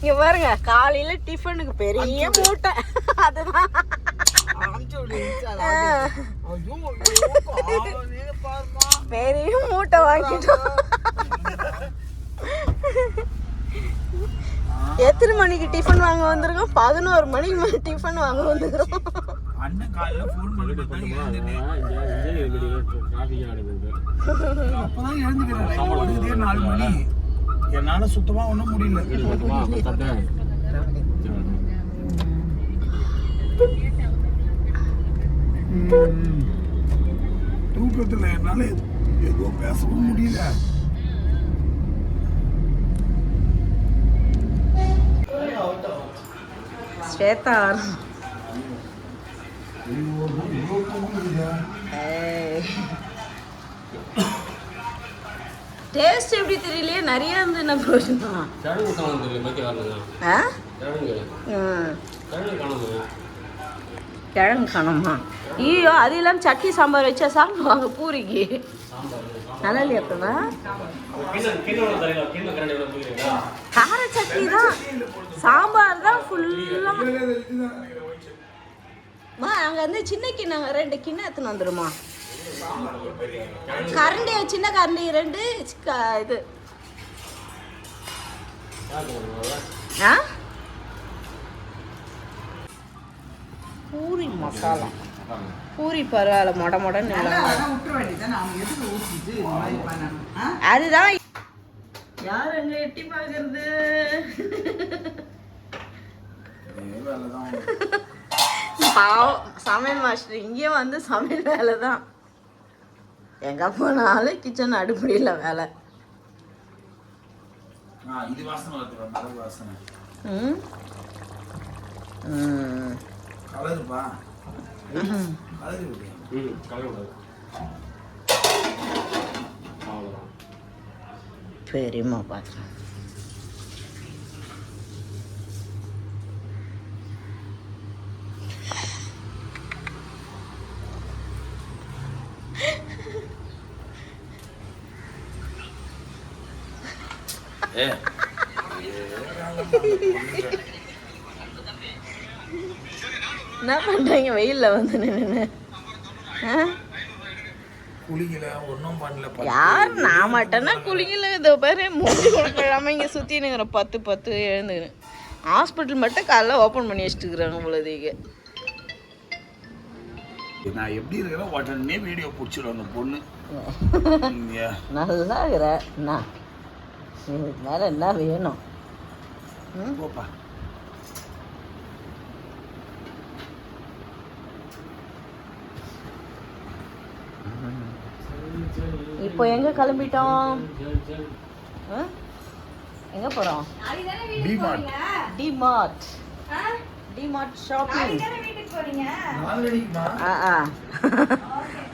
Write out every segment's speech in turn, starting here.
இங்க பாருங்க, காலையில டிஃபனுக்கு பெரிய மூட்டை. அதுதான் பெரிய மூட்டை வாங்கிட்டோம். எத்தனை மணிக்கு டிஃபன் வாங்க வந்திருக்கோம்? 11 மணிக்கு மேல டிஃபன் வாங்க வந்துக்கிறோம். என்னால சுத்தமா ஒண்ணும் முடியல. தூக்கத்துல என்னால எதுவும் பேசவும் முடியல. ஸ்வேதா டேஸ்ட் எப்படி தெரியலையே, நிறைய இருந்து என்ன பிரயோஜனம்? கிழங்கு காணுமா? ஐயோ, அது இல்லாமல் சட்னி சாம்பார் வச்சா சாப்பிடுவாங்க பூரிக்கு. நல்லா இல்லையா? கார சட்னி தான், சாம்பார் தான் ஃபுல்லாக. அங்கே வந்து சின்ன கிண்ணம் 2 கிண்ணம் எடுத்துன்னு வந்துடுமா? கரண்டி, சின்ன கரண்டி 2 இது. பூரி மசாலா, பூரி பரவாயில்ல, மொட மொடன்னு அதுதான். யார் அங்க எட்டி பாக்குறது? பாவம் சமையல் மாஸ்டர் இங்கேயும் வந்து சமையல் வேலை தான். எங்க போனாலும் கிச்சன் அடுப்படியில் வேலை. பெரியம்மா பார்த்து என்ன பண்றீங்க வெயில்ல வந்து நின்று? யார் நான் மாட்டேன்னா குளிக்கல. இதோ பாரு, மூஞ்சி கொடுக்காம இங்க சுத்தி நிக்கிற 10 எழுந்துக்கிறேன். ஹாஸ்பிட்டல் மட்டும் காலைல ஓப்பன் பண்ணி வச்சுட்டு இருக்கிறாங்க பொழுதுக்கு. நான் எப்படி இருக்கிறேன் உடனே வீடியோ பிடிச்சிடும் அந்த பொண்ணு. நல்லா இருக்கிற என்ன இதுக்கு மேலே என்ன வேணும்? போப்பா. இப்போ எங்க கிளம்பிட்டோம்? எங்க போறோம்? DMart shopping.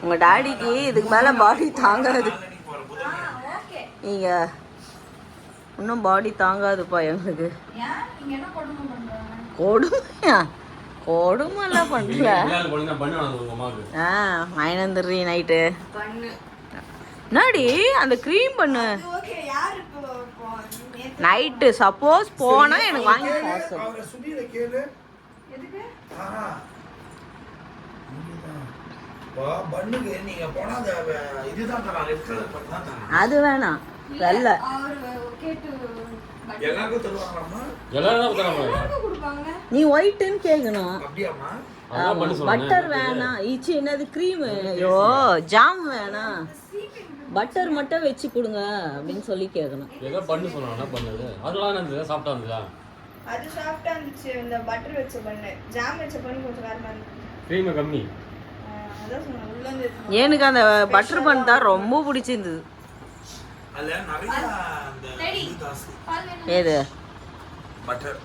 உங்க டாடிக்கு இதுக்கு மேல பாடி தாங்காது. நீங்க இன்னும் பாடி தாங்காதுப்பா எங்களுக்கு. கொடுமையா? கொடுமெல்லாம் பண்ணல. வாங்கினந்துடுறீ நைட்டு. என்னாடி அந்த க்ரீம் பண்ணு நைட்டு சப்போஸ் போனா எனக்கு வாங்கி அது வேணாம். வெள்ளை நீ ஒயிட்னு கேட்கணும். பட்டர் வேணாம். ஈச்சி என்னது க்ரீம்? ஐயோ ஜாம் வேணாம், பட்டர் மட்டும் வச்சு கொடுங்க அப்படின்னு சொல்லி கேட்கணும். ஏதோ பண்ணு சொன்னா பண்ணது அதெல்லாம் வந்து சாப்பிட்டா இருந்துச்சா? அது சாப்பிட்டா இருந்துச்சு. இந்த பட்டர் வச்ச பண்ணு, ஜாம் வச்ச பண்ணு கொஞ்சம் காரமா இருக்கு. க்ரீம் கம்மி. அதான் சொன்னா உள்ள இருந்து எனக்கு அந்த பட்டர் பன் தான் ரொம்ப பிடிச்சிருந்தது. அதுல நிறைய அந்த ஏது பட்டர்.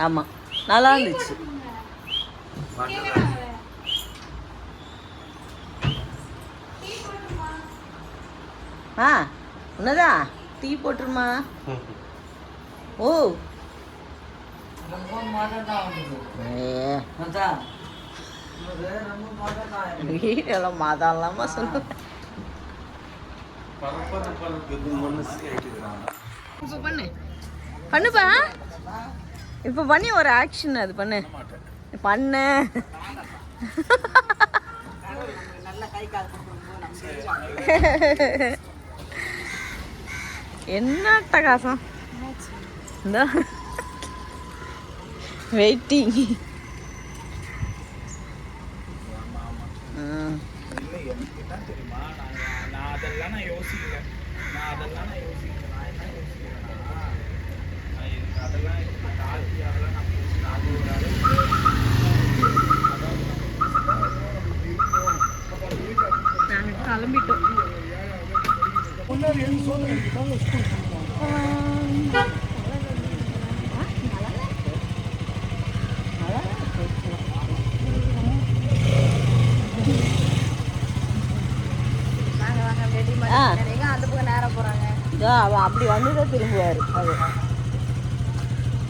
ஆமா நல்லா இருந்துச்சு. உன்னதான் டீ போட்டுருமா? ஓ வீடெல்லாம் மாதம் இல்லாம சொல்லு. பண்ணு பண்ணுப்பா. இப்போ பண்ணி ஒரு ஆக்ஷன் அது பண்ணு பண்ணு. என்ன அட்டகாசம் இந்த வெயிட்டிங். இல்லை எனக்கு என்ன தெரியுமா, நான் அதெல்லாம் நான் யோசிக்கல. நான் என்ன யோசிக்கிறேன்னா, அதெல்லாம் இப்போ தாழ்த்தி அதெல்லாம் நான் பேசினேன். அது ஒரு நாங்கள் கிளம்பிட்டோம். முன்னாடி எழுதி சோதனை ஸ்கூல் அந்த பக்கம் நேரம் போறாங்க. அவன் அப்படி வந்துதான் திரும்புவார். அது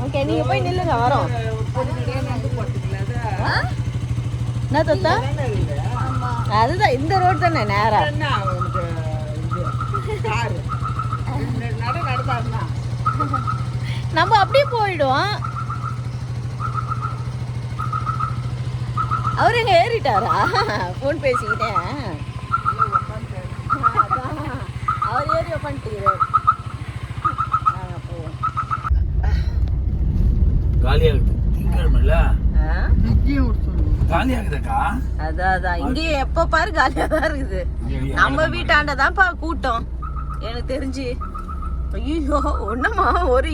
ஓகே, நீங்க போய் நில்லுங்க, வரோம். என்ன தொத்தா? அதுதான் இந்த ரோடு தானே நேரா. நம்ம அப்படியே போயிடுவோம். அவர் எங்க ஏறிட்டாரா? ஃபோன் பேசிக்கிட்டேன். அவர் ஏறி உட்காந்துக்கிறார். காலியாகுது. திங்கக்கிழமைல காலியாகுதுக்கா. அதான் இங்கே எப்ப பாரு காலியா தான் இருக்குது. நம்ம வீட்டாண்டதான்ப்பா கூட்டம் எனக்கு தெரிஞ்சு. ஐயோ ஒன்னமா ஒரு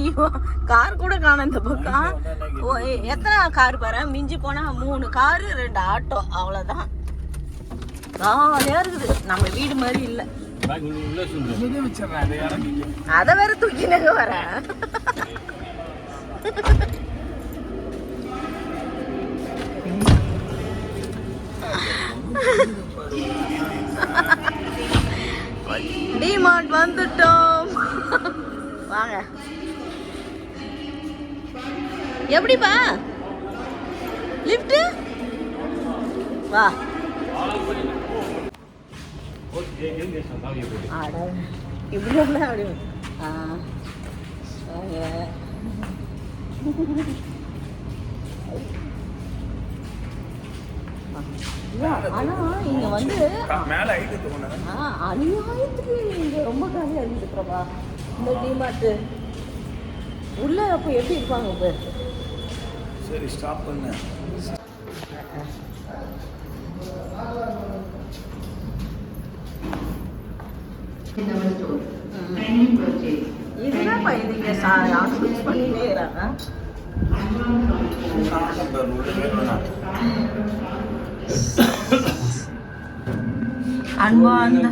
கார் கூட காணும் இந்த பக்கம். எத்தனை கார் பாரு, மிஞ்சி போனா 3 காரு 2 ஆட்டோ, அவ்வளவுதான். காலியா இருக்குது. நம்ம வீடு மாதிரி இல்ல. அத வேற தூக்கினங்க வர. டிமார்ட் வந்துட்டோம். வாங்க. எப்படிப்பா லிஃப்ட்? வா. இப்படி அப்படி ஆனா இங்க வந்து அநியாயத்துக்கு இங்க ரொம்ப காலியா இருக்குது பிரபா. இந்த டிமார்ட் உள்ள அப்ப எப்படி இருப்பாங்க இப்ப? சரி ஸ்டாப் பண்ணு. இதுதான் இதுங்க ஸ்விட்ச் பண்ணிட்டே இருக்காங்க. அன்பார்ந்த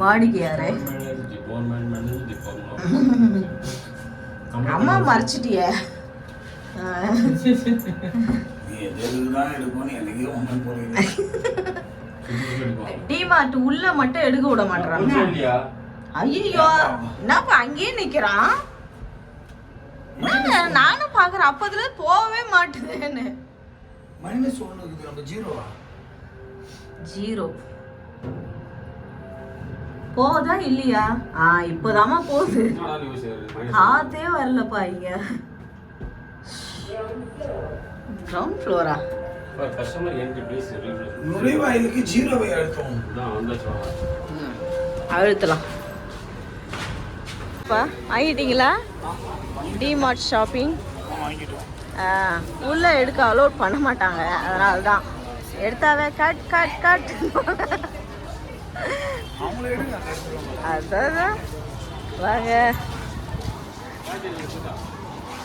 வாடிக்கையாரே, அம்மா மறைச்சிட்டிய. டிமார்ட் உள்ள மட்டும் எடுக்க விட மாட்டேறாங்க. ஐயோ என்னப்பா அங்கேயே நிக்கிறான். நானும் பாக்குறேன் அப்பதுல போகவே மாட்டுதுன்னு. ஜீரோ போதா இல்லையா? இப்போதாமா போகுது. காத்தே வரலப்பா இங்க. Ground Flora? நுழைவாயிலுக்கு ஜீரோவை அழுத்தம். அழுத்தலாம். வாங்கிட்டீங்களா? டிமார்ட் ஷாப்பிங் உள்ள எடுக்க அலோட் பண்ண மாட்டாங்க. அதனால தான் எடுத்தாவே கட் கட் கட். அதான் வாங்க.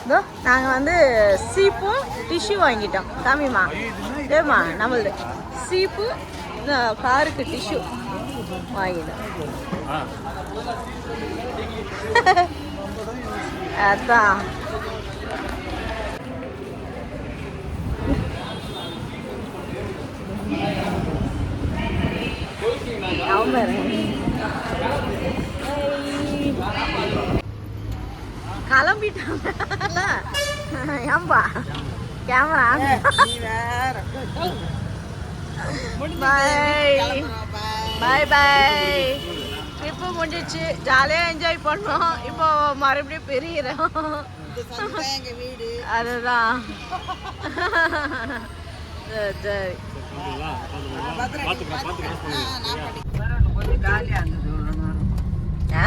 இதோ நாங்கள் வந்து சீப்பும் டிஷ்யூ வாங்கிட்டோம். காமிமா ஏமா நம்மளது சீப்பு காருக்கு டிஷ்யூ வாங்கிட்டோம். அதான் கிளம்பிட்டாங்க. ஏம்பா கேமரா? பாய் பாய் பாய். ட்ரிப்பு முடிஞ்சிச்சு, ஜாலியாக என்ஜாய் பண்ணோம். இப்போ மறுபடியும் பெரியறோம். அதுதான் சரி கொஞ்சம் காலியாக இருந்தது இவ்வளோ நேரம். ஆ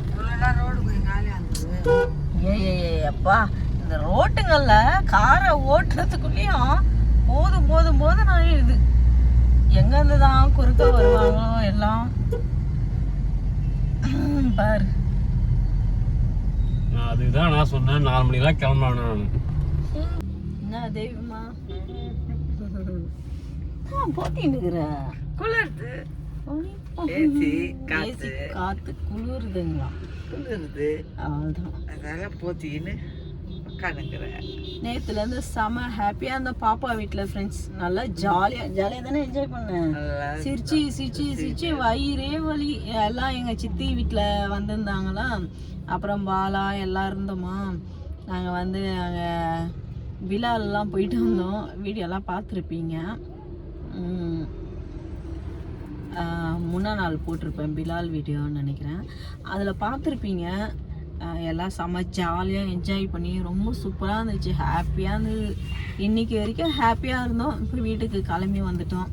இவ்வளோ நேரம் ரோடு கொஞ்சம் காலியாக இருந்தது. அப்பா இந்த ரோட்டுங்கள்ல காரை ஓட்டுறதுக்குள்ளேயும் போதும் போதும் போதும் ஆயிடுது. எங்க இருந்து தான் குறுக்க வருவாங்களோ எல்லாம். பாரு அதுதான் நான் சொன்னேன் 4 மணிக்கெல்லாம் கிளம்பணும் நான். என்ன தெய்வமா போட்டின்னுக்குற குளிருது. ஏசி காற்று காத்து குளிருதுங்களா? குளிருது. அவ்வளோதான். அதெல்லாம் போத்திக்கின்னு உட்காந்துக்கிறேன். நேத்துல இருந்து செம ஹாப்பியா இருந்த பாப்பா வீட்டுல ஃப்ரெண்ட்ஸ். நல்லா ஜாலியா தானே என்ஜாய் பண்ணேன். சிரிச்சு சிரிச்சு சிரிச்சு வயிறே வலி. எல்லாம் எங்க சித்தி வீட்டுல வந்திருந்தாங்களா, அப்புறம் பாலா எல்லாம் இருந்தோமா. நாங்க வந்து அங்க விழாலெல்லாம் போயிட்டு வந்தோம். வீடியோலாம் பார்த்துருப்பீங்க. முன்னா நாள் போட்டிருப்பேன் பிலால் வீடியோன்னு நினைக்கிறேன். அதில் பார்த்துருப்பீங்க. எல்லாம் செம்ம ஜாலியாக என்ஜாய் பண்ணி ரொம்ப சூப்பராக இருந்துச்சு. ஹாப்பியாக இருந்தது. இன்றைக்கி வரைக்கும் ஹாப்பியாக இருந்தோம். இப்போ வீட்டுக்கு கிளம்பி வந்துட்டோம்.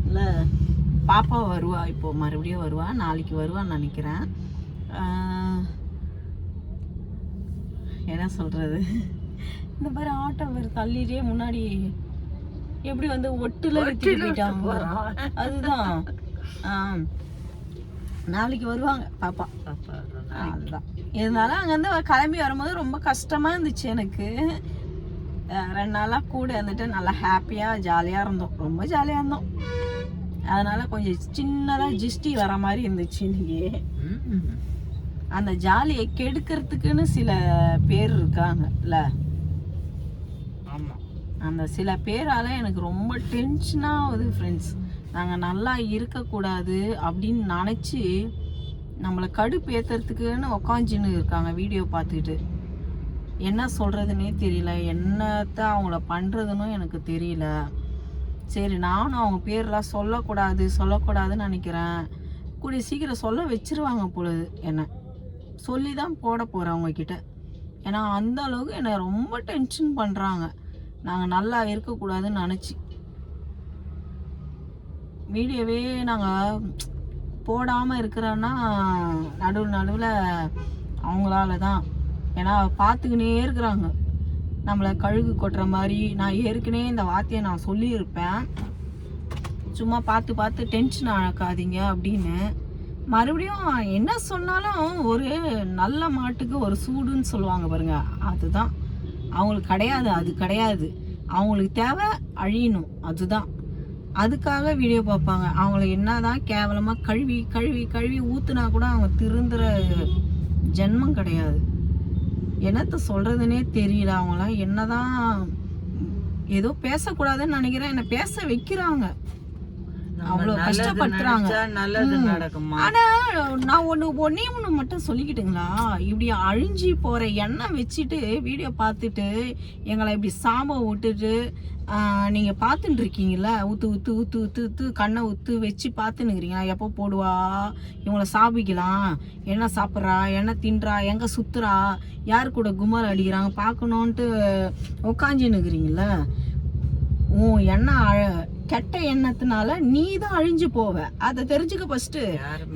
இல்லை பாப்பா வருவா, இப்போது மறுபடியும் வருவா. நாளைக்கு வருவான்னு நினைக்கிறேன். என்ன சொல்கிறது, இந்த மாதிரி ஆட்டோ வேறு தள்ளிட்டே முன்னாடி எப்படி வந்து ஒட்டுல விட்டுட்டு போயிட்டாங்க. அதுதான் நாளைக்கு வருவாங்க பாப்பா. அதுதான் இருந்தாலும் அங்கேருந்து கிளம்பி வரும்போது ரொம்ப கஷ்டமாக இருந்துச்சு எனக்கு. 2 நாளாக கூட இருந்துட்டு நல்லா ஹாப்பியாக ஜாலியாக இருந்தோம். ரொம்ப ஜாலியாக இருந்தோம். அதனால் கொஞ்சம் சின்னதாக ஜிஸ்டி வர மாதிரி இருந்துச்சு இன்னைக்கு. அந்த ஜாலியை கெடுக்கிறதுக்குன்னு சில பேர் இருக்காங்கல்ல. ஆமாம், அந்த சில பேரால் எனக்கு ரொம்ப டென்ஷனாக ஆகுது ஃப்ரெண்ட்ஸ். நாங்கள் நல்லா இருக்கக்கூடாது அப்படின்னு நினச்சி நம்மளை கடுப்பு ஏற்றுறதுக்குன்னு உக்காஞ்சின்னு இருக்காங்க வீடியோ பார்த்துக்கிட்டு. என்ன சொல்கிறதுனே தெரியல, என்னத்தை அவங்கள பண்ணுறதுன்னு எனக்கு தெரியல. சரி, நானும் அவங்க பேரெலாம் சொல்லக்கூடாதுன்னு நினைக்கிறேன். கூடிய சீக்கிரம் சொல்ல வச்சிருவாங்க பொழுது. என்ன சொல்லி தான் போட போகிறேன் அவங்கக்கிட்ட. ஏன்னா அந்த அளவுக்கு என்னை ரொம்ப டென்ஷன் பண்ணுறாங்க நாங்கள் நல்லா இருக்கக்கூடாதுன்னு நினச்சி. வீடியோவே நாங்கள் போடாமல் இருக்கிறோன்னா நடுவில் அவங்களால தான். ஏன்னா பார்த்துக்கினே இருக்கிறாங்க நம்மளை கழுகு கொட்டுற மாதிரி. நான் ஏற்கனவே இந்த வார்த்தையை நான் சொல்லியிருப்பேன், சும்மா பார்த்து டென்ஷன் ஆக்காதீங்க அப்படின்னு. மறுபடியும் என்ன சொன்னாலும் ஒரு நல்ல மாட்டுக்கு ஒரு சூடுன்னு சொல்லுவாங்க பாருங்க, அதுதான் அவங்களுக்கு கிடையாது. அது கிடையாது, அவங்களுக்கு தேவை அழியணும். அதுதான், அதுக்காக வீடியோ பார்ப்பாங்க. அவங்கள என்னதான் கேவலமாக கழுவி ஊற்றுனா கூட அவங்க திருந்துற ஜென்மம் கிடையாது. என்னத்த சொல்கிறதுனே தெரியல. அவங்களாம் என்னதான் ஏதோ பேசக்கூடாதுன்னு நினைக்கிறேன், என்னை பேச வைக்கிறாங்க. அவ்வளோ கஷ்டப்படுறாங்க. நல்லது நடக்குமா? ஆனா நான் ஒன்னே மட்டும் சொல்லிக்கிட்டுங்களா, இப்படி அழிஞ்சி போற எண்ணெய் வச்சுட்டு வீடியோ பார்த்துட்டு எங்களை இப்படி சாம்ப விட்டுட்டு நீங்க பார்த்துட்டு இருக்கீங்களா, ஊத்து கண்ணை ஊத்து வச்சு பார்த்துன்னுக்கிறீங்களா. எப்போ போடுவா இவங்களை சாப்பிக்கலாம், என்ன சாப்பிட்றா, என்ன தின்றா, எங்க சுத்துறா, யார் கூட கும்மல் அடிக்கிறாங்க பார்க்கணுன்ட்டு உக்காஞ்சின்னுக்கிறீங்களா. உன் எண்ணெய் கெட்ட எண்ணத்தினால நீ தான் அழிஞ்சு போவ. அதை தெரிஞ்சுக்க ஃபர்ஸ்ட்.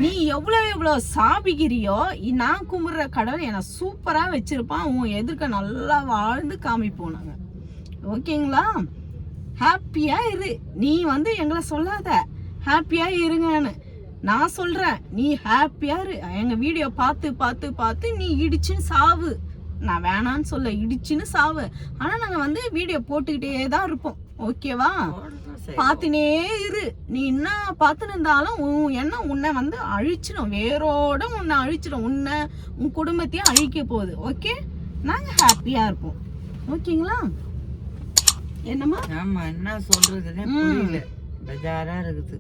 நீ எவ்வளோ சாபிக்கிறியோ, நான் கும்பிடுற கடவுள் என்னை சூப்பரா வச்சிருப்பான். உன் எதிர்க்க நல்லா வாழ்ந்து காமிப்போம் நாங்க. ஓகேங்களா? ஹாப்பியா இரு. நீ வந்து எங்களை சொல்லாத ஹாப்பியா இருங்கன்னு. நான் சொல்றேன், நீ ஹாப்பியா இரு. எங்க வீடியோ பார்த்து நீ இடிச்சுன்னு சாவு. நான் வேணான்னு சொல்ல, இடிச்சுன்னு சாவு. ஆனா நாங்க வந்து வீடியோ போட்டுக்கிட்டே தான் இருப்போம். ஓகேவா? பார்த்துனே இரு. நீ என்ன பார்த்துன்னு இருந்தாலும் உன்னை வந்து அழிச்சிடும், வேரோட உன்னை அழிச்சிடும். உன் குடும்பத்தையும் அழிக்க போகுது. ஓகே, நாங்க ஹாப்பியா இருப்போம். ஓகேங்களா? என்னம்மா? ஆமா, என்ன சொல்றதுன்னே புரியல, பெஜாரா இருக்குது.